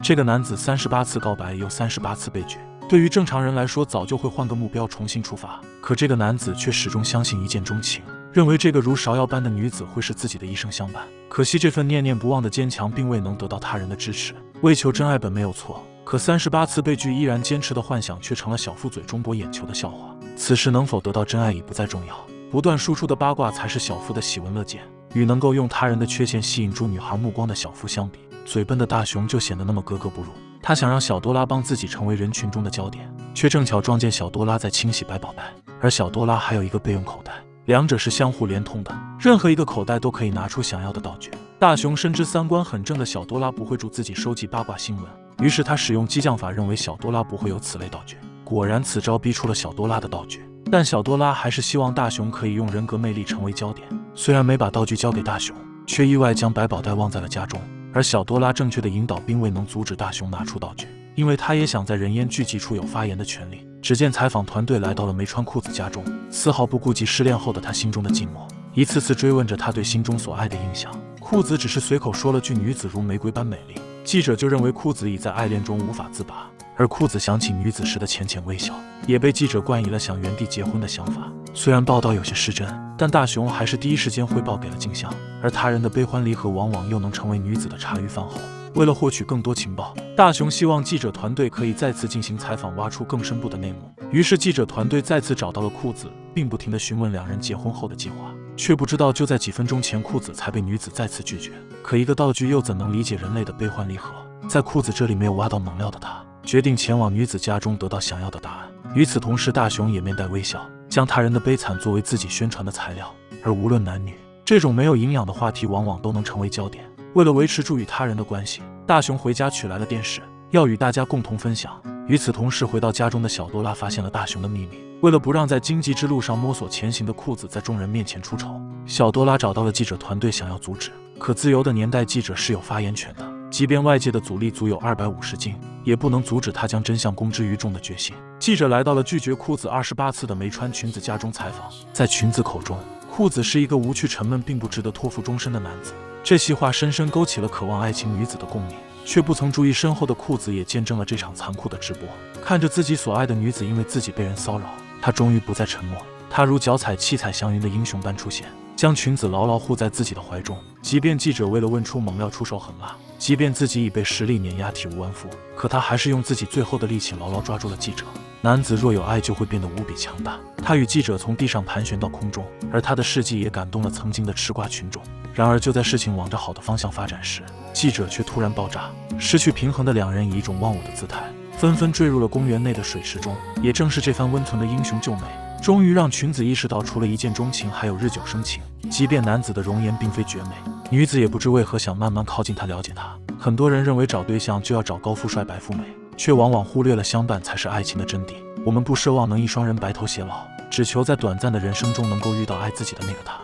这个男子38次告白又38次被拒，对于正常人来说早就会换个目标重新出发，可这个男子却始终相信一见钟情，认为这个如芍药般的女子会是自己的一生相伴。可惜这份念念不忘的坚强并未能得到他人的支持。为求真爱本没有错，可38次被拒依然坚持的幻想却成了小腹嘴中博眼球的笑话。此时能否得到真爱已不再重要，不断输出的八卦才是小腹的喜闻乐见。与能够用他人的缺陷吸引住女孩目光的小腹相比，嘴笨的大雄就显得那么格格不入。他想让小多拉帮自己成为人群中的焦点，却正巧撞见小多拉在清洗百宝袋，而小多拉还有一个备用口袋，两者是相互连通的，任何一个口袋都可以拿出想要的道具。大雄深知三观很正的小多拉不会助自己收集八卦新闻，于是他使用激将法，认为小多拉不会有此类道具。果然此招逼出了小多拉的道具，但小多拉还是希望大雄可以用人格魅力成为焦点。虽然没把道具交给大雄，却意外将百宝袋忘在了家中，而小多拉正确的引导并未能阻止大雄拿出道具，因为他也想在人烟聚集处有发言的权利。只见采访团队来到了没穿裤子家中，丝毫不顾及失恋后的他心中的寂寞，一次次追问着他对心中所爱的印象。裤子只是随口说了句女子如玫瑰般美丽，记者就认为裤子已在爱恋中无法自拔，而裤子想起女子时的浅浅微笑，也被记者冠以了想原地结婚的想法。虽然报道有些失真，但大雄还是第一时间汇报给了镜像，而他人的悲欢离合往往又能成为女子的茶余饭后。为了获取更多情报，大雄希望记者团队可以再次进行采访，挖出更深部的内幕。于是记者团队再次找到了裤子，并不停地询问两人结婚后的计划，却不知道就在几分钟前，裤子才被女子再次拒绝。可一个道具又怎能理解人类的悲欢离合？在裤子这里没有挖到能料的他，决定前往女子家中得到想要的答案。与此同时，大雄也面带微笑，将他人的悲惨作为自己宣传的材料。而无论男女，这种没有营养的话题往往都能成为焦点。为了维持住与他人的关系，大雄回家取来了电视，要与大家共同分享。与此同时，回到家中的小多拉发现了大雄的秘密。为了不让在荆棘之路上摸索前行的裤子在众人面前出丑，小多拉找到了记者团队，想要阻止。可自由的年代，记者是有发言权的，即便外界的阻力足有250斤，也不能阻止他将真相公之于众的决心。记者来到了拒绝裤子28次的没穿裙子家中采访，在裙子口中，裤子是一个无趣沉闷并不值得托付终身的男子。这席话深深勾起了渴望爱情女子的共鸣，却不曾注意身后的裤子也见证了这场残酷的直播。看着自己所爱的女子因为自己被人骚扰，他终于不再沉默，他如脚踩七彩祥云的英雄般出现，将裙子牢牢护在自己的怀中。即便记者为了问出猛料出手狠辣，即便自己已被实力碾压体无完肤，可他还是用自己最后的力气牢牢抓住了记者。男子若有爱就会变得无比强大，他与记者从地上盘旋到空中，而他的事迹也感动了曾经的吃瓜群众。然而就在事情往着好的方向发展时，记者却突然爆炸，失去平衡的两人以一种忘我的姿态纷纷坠入了公园内的水池中。也正是这番温存的英雄救美，终于让裙子意识到除了一见钟情还有日久生情。即便男子的容颜并非绝美，女子也不知为何想慢慢靠近他，了解他。很多人认为找对象就要找高富帅白富美，却往往忽略了相伴才是爱情的真谛。我们不奢望能一双人白头偕老，只求在短暂的人生中能够遇到爱自己的那个他。